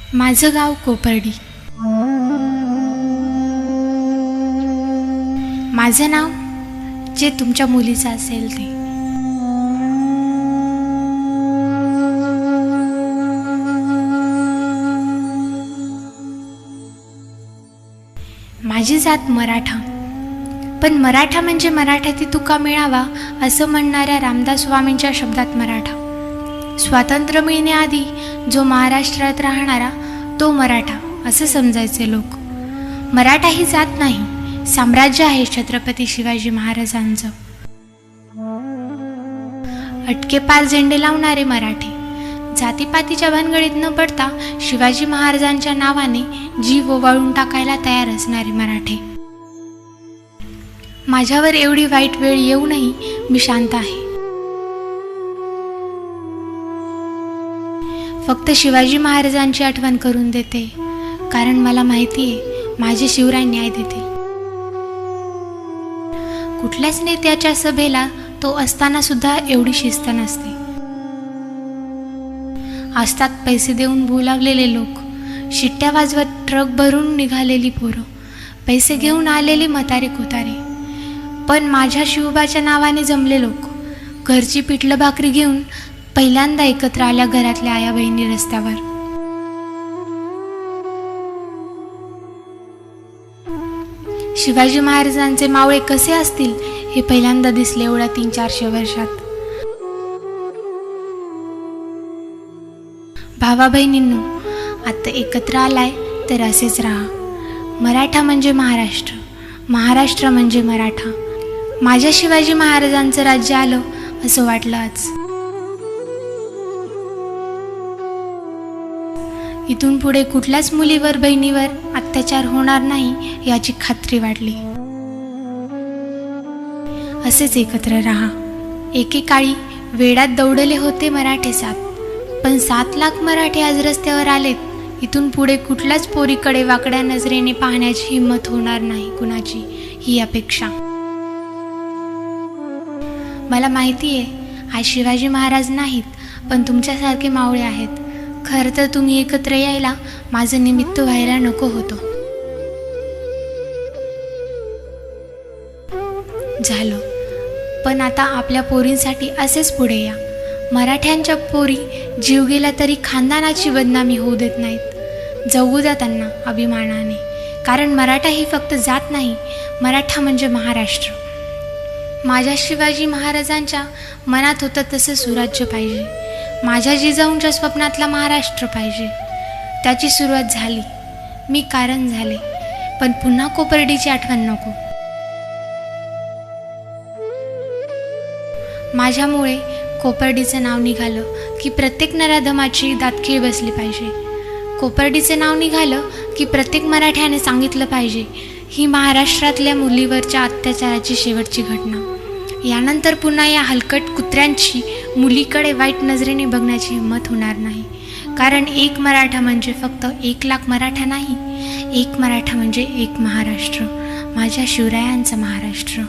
माझं गाव कोपर्डी. माझं नाव जे तुमच्या मुलीचं असेल ते. माझी जात मराठा, पण मराठा म्हणजे मराठ्याती तुका मिळावा असं म्हणणाऱ्या रामदास स्वामींच्या शब्दात मराठा. स्वातंत्र्य मिळण्याआधी जो महाराष्ट्रात राहणारा तो मराठा असं समजायचे लोक. मराठा ही जात नाही, साम्राज्य आहे छत्रपती शिवाजी महाराजांचं. अटके पार झेंडे लावणारे मराठे, जातीपातीच्या भानगडीत न पडता शिवाजी महाराजांच्या नावाने जीव ओवाळून टाकायला तयार असणारे मराठे. माझ्यावर एवढी वाईट वेळ येऊनही मी शांत आहे. फक्त शिवाजी महाराजांची आठवण करून देते, कारण मला माहिती आहे माझे शिवराय न्याय देतील. कुठल्याच नेत्याच्या सभेला तो असताना सुद्धा एवढी शिस्त नसते. असतात पैसे देऊन बोलावलेले लोक, शिट्ट्या वाजवत ट्रक भरून निघालेली पोरं, पैसे घेऊन आलेले म्हातारे कोतारे. पण माझ्या शिवबाच्या नावाने जमले लोक, घरची पिठलं भाकरी घेऊन पहिल्यांदा एकत्र आल्या घरातल्या आया बहिणी रस्त्यावर. शिवाजी महाराजांचे मावळे कसे असतील हे पहिल्यांदा दिसले एवढ्या 300-400 वर्षात. भावा बहिणींनो, आता एकत्र आलाय तर असेच राहा. मराठा म्हणजे महाराष्ट्र, महाराष्ट्र म्हणजे मराठा. माझ्या शिवाजी महाराजांचं राज्य आलं असं वाटलं आज. इथून पुढे कुठल्याच मुलीवर बहिणीवर अत्याचार होणार नाही याची खात्री वाटली. असेच एकत्र राहा. एकेकाळी वेडात दौडले होते मराठे 7, पण 7 लाख मराठे आज रस्त्यावर आलेत. इथून पुढे कुठल्याच पोरीकडे वाकड्या नजरेने पाहण्याची हिंमत होणार नाही कुणाची, ही अपेक्षा. मला माहिती आहे आज शिवाजी महाराज नाहीत, पण तुमच्यासारखे मावळे आहेत. खरं तर तुम्ही एकत्र यायला माझं निमित्त व्हायला नको होतं. झालं, पण आता आपल्या पोरींसाठी असेच पुढे या. मराठ्यांच्या पोरी जीव गेला तरी खानदानाची बदनामी होऊ देत नाहीत. जगू द्या त्यांना अभिमानाने, कारण मराठा ही फक्त जात नाही, मराठा म्हणजे महाराष्ट्र. माझ्या शिवाजी महाराजांच्या मनात होतं तसं सुराज्य पाहिजे. माझ्या जिजाऊंच्या स्वप्नातला महाराष्ट्र पाहिजे. त्याची सुरुवात झाली, मी कारण झाले, पण पुन्हा कोपर्डीची आठवण नको. माझ्यामुळे कोपर्डीचं नाव निघालं की प्रत्येक नराधमाची दातखिळ बसली पाहिजे. कोपर्डीचं नाव निघालं की प्रत्येक मराठ्याने सांगितलं पाहिजे ही महाराष्ट्रातल्या मुलीवरच्या अत्याचाराची शेवटची घटना. यानंतर पुन्हा या हलकट कुत्र्यांची मुलीकडे वाईट नजरेने बघण्याची हिंमत होणार नाही. कारण एक मराठा म्हणजे फक्त 1 लाख मराठा नाही, एक मराठा म्हणजे एक महाराष्ट्र, माझ्या शिवरायांचा महाराष्ट्र.